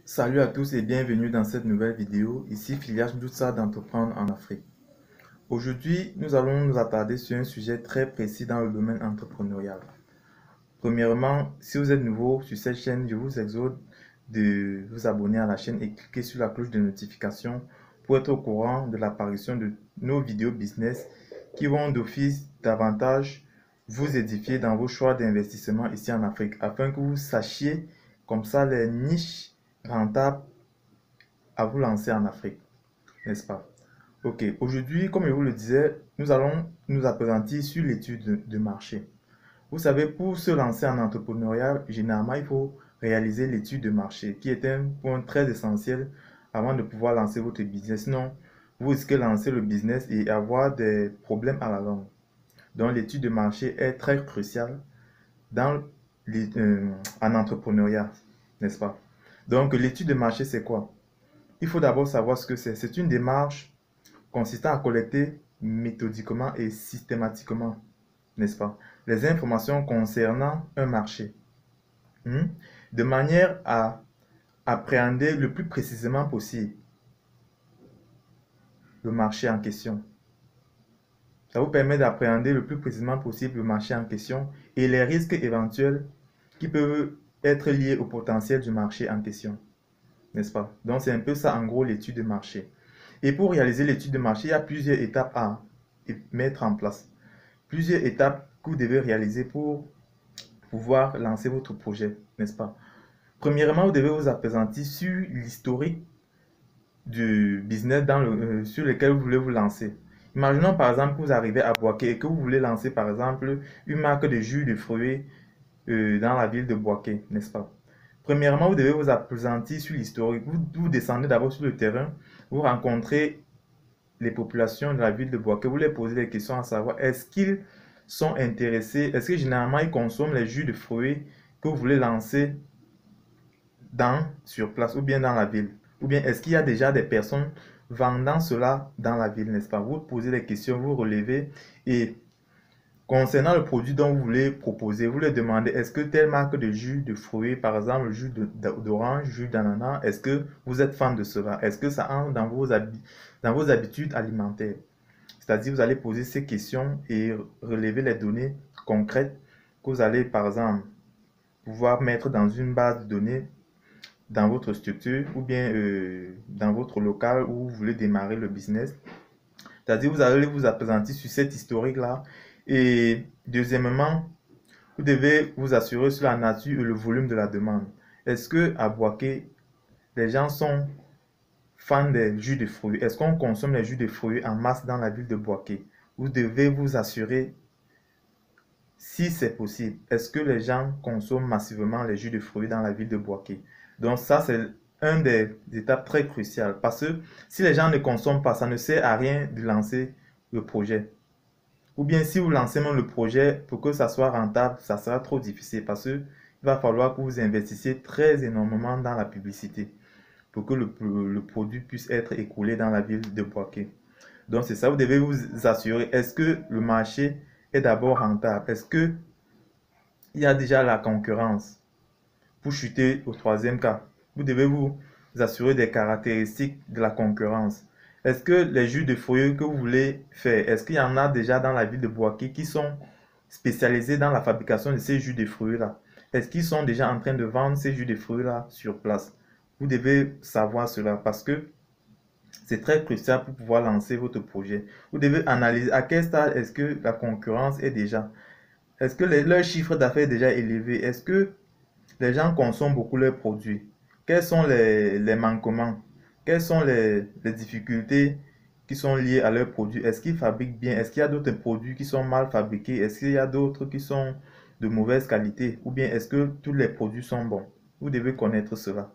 Salut à tous et bienvenue dans cette nouvelle vidéo. Ici Filias Mdoussa d'Entreprendre en Afrique. Aujourd'hui, nous allons nous attarder sur un sujet très précis dans le domaine entrepreneurial. Premièrement, si vous êtes nouveau sur cette chaîne, je vous exhorte de vous abonner à la chaîne et cliquer sur la cloche de notification pour être au courant de l'apparition de nos vidéos business qui vont d'office davantage vous édifier dans vos choix d'investissement ici en Afrique afin que vous sachiez comme ça les niches rentables à vous lancer en Afrique, n'est-ce pas? Ok, aujourd'hui, comme je vous le disais, nous allons nous appesantir sur l'étude de marché. Vous savez, pour se lancer en entrepreneuriat, généralement, il faut réaliser l'étude de marché, qui est un point très essentiel avant de pouvoir lancer votre business. Sinon, vous risquez de lancer le business et avoir des problèmes à la longue. Donc, l'étude de marché est très cruciale dans en entrepreneuriat, n'est-ce pas? Donc, l'étude de marché, c'est quoi? Il faut d'abord savoir ce que c'est. C'est une démarche consistant à collecter méthodiquement et systématiquement, n'est-ce pas, les informations concernant un marché, de manière à appréhender le plus précisément possible le marché en question. Ça vous permet d'appréhender le plus précisément possible le marché en question et les risques éventuels qui peuvent être liés au potentiel du marché en question, n'est-ce pas? Donc c'est un peu ça en gros l'étude de marché. Et pour réaliser l'étude de marché, il y a plusieurs étapes à mettre en place. Plusieurs étapes que vous devez réaliser pour pouvoir lancer votre projet, n'est-ce pas? Premièrement, vous devez vous appesantir sur l'historique du business sur lequel vous voulez vous lancer. Imaginons par exemple que vous arrivez à Boaké et que vous voulez lancer par exemple une marque de jus de fruits dans la ville de Boaké, n'est-ce pas? Premièrement, vous devez vous appesantir sur l'historique. Vous descendez d'abord sur le terrain, vous rencontrez les populations de la ville de Boaké, vous les posez des questions à savoir est-ce qu'ils sont intéressés, est-ce que généralement ils consomment les jus de fruits que vous voulez lancer sur place ou bien dans la ville, ou bien est-ce qu'il y a déjà des personnes vendant cela dans la ville, n'est-ce pas? Vous posez des questions, vous relevez et concernant le produit dont vous voulez proposer, vous leur demandez est-ce que telle marque de jus de fruits, par exemple jus d'orange, jus d'ananas, est-ce que vous êtes fan de cela? Est-ce que ça entre dans vos habitudes alimentaires? C'est-à-dire, vous allez poser ces questions et relever les données concrètes que vous allez, par exemple, pouvoir mettre dans une base de données dans votre structure ou bien dans votre local où vous voulez démarrer le business. C'est-à-dire, vous allez vous appesantir sur cette historique-là. Et deuxièmement, vous devez vous assurer sur la nature et le volume de la demande. Est-ce que à Boaké, les gens sont fans des jus de fruits? Est-ce qu'on consomme les jus de fruits en masse dans la ville de Boaké? Vous devez vous assurer, si c'est possible, est-ce que les gens consomment massivement les jus de fruits dans la ville de Boaké? Donc ça, c'est une des étapes très cruciales. Parce que si les gens ne consomment pas, ça ne sert à rien de lancer le projet. Ou bien si vous lancez même le projet, pour que ça soit rentable, ça sera trop difficile. Parce qu'il va falloir que vous investissiez très énormément dans la publicité pour que le produit puisse être écoulé dans la ville de Boaké. Donc c'est ça, vous devez vous assurer, est-ce que le marché est d'abord rentable? Est-ce que il y a déjà la concurrence? Pour chuter au troisième cas, vous devez vous assurer des caractéristiques de la concurrence. Est-ce que les jus de fruits que vous voulez faire, est-ce qu'il y en a déjà dans la ville de Boaké qui sont spécialisés dans la fabrication de ces jus de fruits-là? Est-ce qu'ils sont déjà en train de vendre ces jus de fruits-là sur place? Vous devez savoir cela parce que c'est très crucial pour pouvoir lancer votre projet. Vous devez analyser à quel stade est-ce que la concurrence est déjà. Est-ce que leur chiffre d'affaires est déjà élevé? Est-ce que les gens consomment beaucoup leurs produits? Quels sont les manquements? Quelles sont les difficultés qui sont liées à leurs produits? Est-ce qu'ils fabriquent bien? Est-ce qu'il y a d'autres produits qui sont mal fabriqués? Est-ce qu'il y a d'autres qui sont de mauvaise qualité? Ou bien est-ce que tous les produits sont bons? Vous devez connaître cela.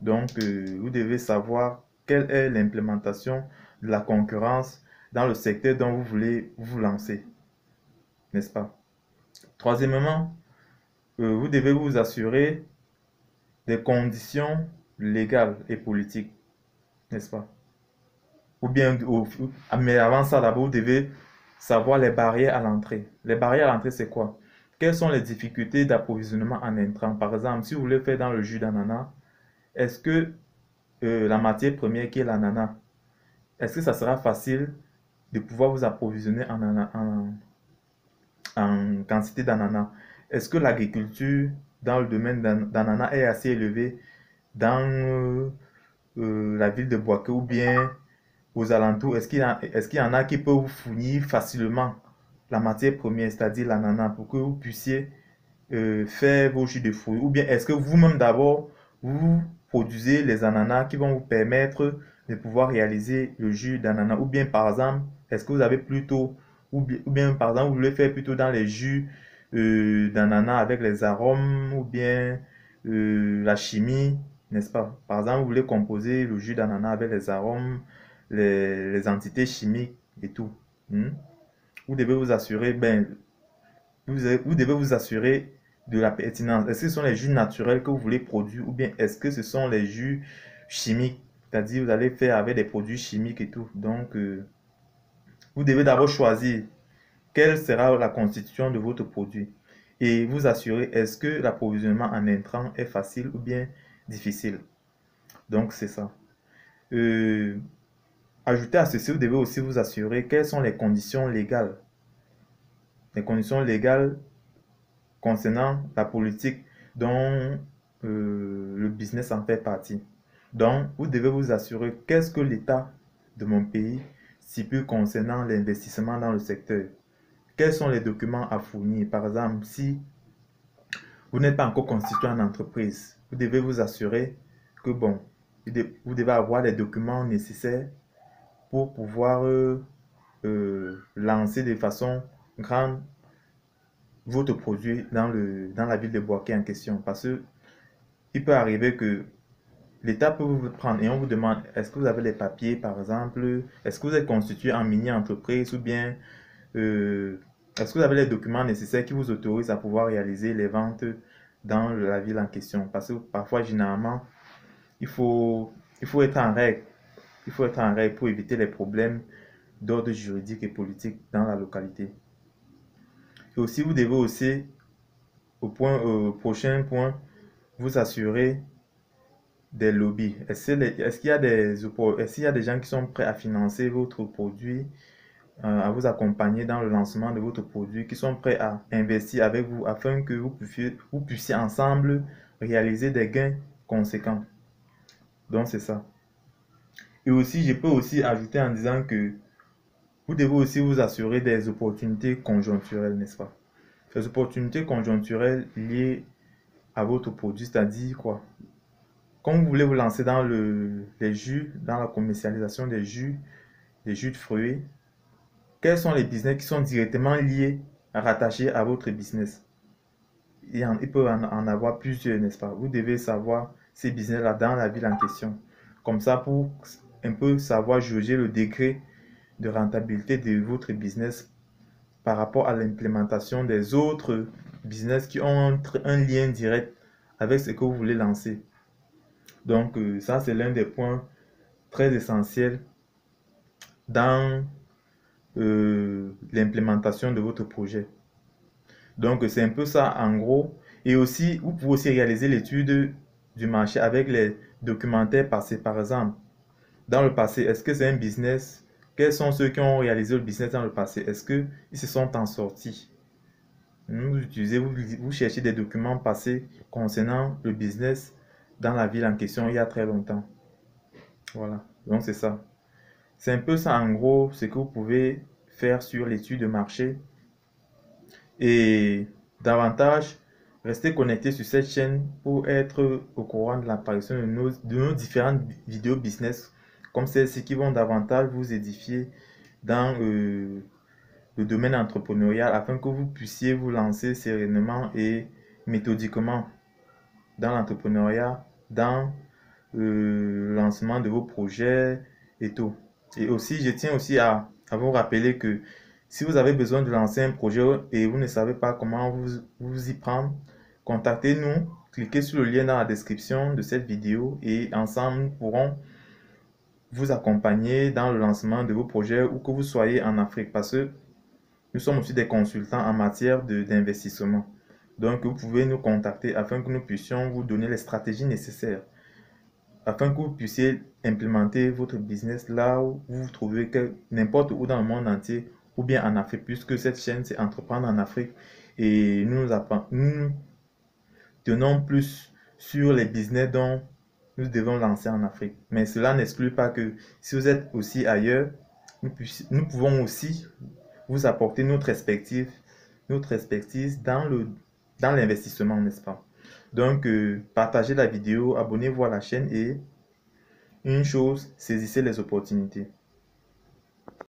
Donc, vous devez savoir quelle est l'implémentation de la concurrence dans le secteur dont vous voulez vous lancer, n'est-ce pas? Troisièmement, vous devez vous assurer des conditions légales et politiques, n'est-ce pas? Ou bien, mais avant ça, d'abord, vous devez savoir les barrières à l'entrée. Les barrières à l'entrée, c'est quoi? Quelles sont les difficultés d'approvisionnement en intrants? Par exemple, si vous voulez faire dans le jus d'ananas, est-ce que la matière première qui est l'ananas, est-ce que ça sera facile de pouvoir vous approvisionner en quantité d'ananas? Est-ce que l'agriculture dans le domaine d'ananas est assez élevée dans la ville de Boaké ou bien aux alentours? Est-ce qu'il y en a qui peuvent vous fournir facilement la matière première, c'est-à-dire l'ananas, pour que vous puissiez faire vos jus de fruits? Ou bien est-ce que vous-même d'abord, vous produisez les ananas qui vont vous permettre de pouvoir réaliser le jus d'ananas? Ou bien par exemple, est-ce que vous avez plutôt, ou bien par exemple, vous voulez faire plutôt dans les jus d'ananas avec les arômes ou bien la chimie, n'est-ce pas? Par exemple, vous voulez composer le jus d'ananas avec les arômes, les entités chimiques et tout. Hmm? Vous devez vous assurer, ben, vous devez vous assurer de la pertinence. Est-ce que ce sont les jus naturels que vous voulez produire ou bien est-ce que ce sont les jus chimiques? C'est-à-dire, vous allez faire avec des produits chimiques et tout. Donc, vous devez d'abord choisir quelle sera la constitution de votre produit et vous assurer est-ce que l'approvisionnement en intrants est facile ou bien difficile. Donc, c'est ça. Euh, Ajouter à ceci, vous devez aussi vous assurer quelles sont les conditions légales. Les conditions légales concernant la politique dont le business en fait partie. Donc, vous devez vous assurer qu'est-ce que l'État de mon pays stipule concernant l'investissement dans le secteur. Quels sont les documents à fournir? Par exemple, si vous n'êtes pas encore constitué en entreprise, vous devez vous assurer que, bon, vous devez avoir les documents nécessaires pour pouvoir lancer de façon grande votre produit dans la ville de Boaké en question. Parce que il peut arriver que l'État peut vous prendre et on vous demande est-ce que vous avez les papiers, par exemple, est-ce que vous êtes constitué en mini-entreprise ou bien est-ce que vous avez les documents nécessaires qui vous autorisent à pouvoir réaliser les ventes dans la ville en question. Parce que parfois, généralement, il faut, il faut être en règle. Il faut être en règle pour éviter les problèmes d'ordre juridique et politique dans la localité. Et aussi, vous devez aussi, au prochain point, vous assurer des lobbies. Est-ce qu'il y a est-ce qu'il y a des gens qui sont prêts à financer votre produit, à vous accompagner dans le lancement de votre produit, qui sont prêts à investir avec vous afin que vous puissiez ensemble réaliser des gains conséquents. Donc, c'est ça. Et aussi, je peux aussi ajouter en disant que vous devez aussi vous assurer des opportunités conjoncturelles, n'est-ce pas? Les opportunités conjoncturelles liées à votre produit, c'est-à-dire quoi? Quand vous voulez vous lancer dans les jus, dans la commercialisation des jus de fruits, quels sont les business qui sont directement liés, rattachés à votre business? Il peut en avoir plusieurs, n'est-ce pas? Vous devez savoir ces business-là dans la ville en question. Comme ça, pour un peu savoir juger le degré de rentabilité de votre business par rapport à l'implémentation des autres business qui ont un lien direct avec ce que vous voulez lancer. Donc, ça, c'est l'un des points très essentiels dans l'implémentation de votre projet. Donc, c'est un peu ça en gros. Et aussi, vous pouvez aussi réaliser l'étude du marché avec les documentaires passés. Par exemple, dans le passé, est-ce que c'est un business? Quels sont ceux qui ont réalisé le business dans le passé? Est-ce qu'ils se sont en sortis? Vous cherchez des documents passés concernant le business dans la ville en question il y a très longtemps. Voilà, donc c'est ça. C'est un peu ça en gros ce que vous pouvez faire sur l'étude de marché. Et davantage, restez connecté sur cette chaîne pour être au courant de l'apparition de nos différentes vidéos business comme celles-ci qui vont davantage vous édifier dans le domaine entrepreneurial afin que vous puissiez vous lancer sereinement et méthodiquement dans l'entrepreneuriat, dans le lancement de vos projets et tout. Et aussi, je tiens aussi à vous rappeler que si vous avez besoin de lancer un projet et vous ne savez pas comment vous y prendre, contactez-nous, cliquez sur le lien dans la description de cette vidéo et ensemble nous pourrons vous accompagner dans le lancement de vos projets où que vous soyez en Afrique parce que nous sommes aussi des consultants en matière d'investissement. Donc, vous pouvez nous contacter afin que nous puissions vous donner les stratégies nécessaires afin que vous puissiez implémenter votre business là où vous vous trouvez, n'importe où dans le monde entier, ou bien en Afrique, puisque cette chaîne, c'est Entreprendre en Afrique. Et nous tenons plus sur les business dont nous devons lancer en Afrique. Mais cela n'exclut pas que si vous êtes aussi ailleurs, nous pouvons aussi vous apporter notre expertise dans l'investissement, n'est-ce pas? Donc, partagez la vidéo, abonnez-vous à la chaîne et une chose, saisissez les opportunités.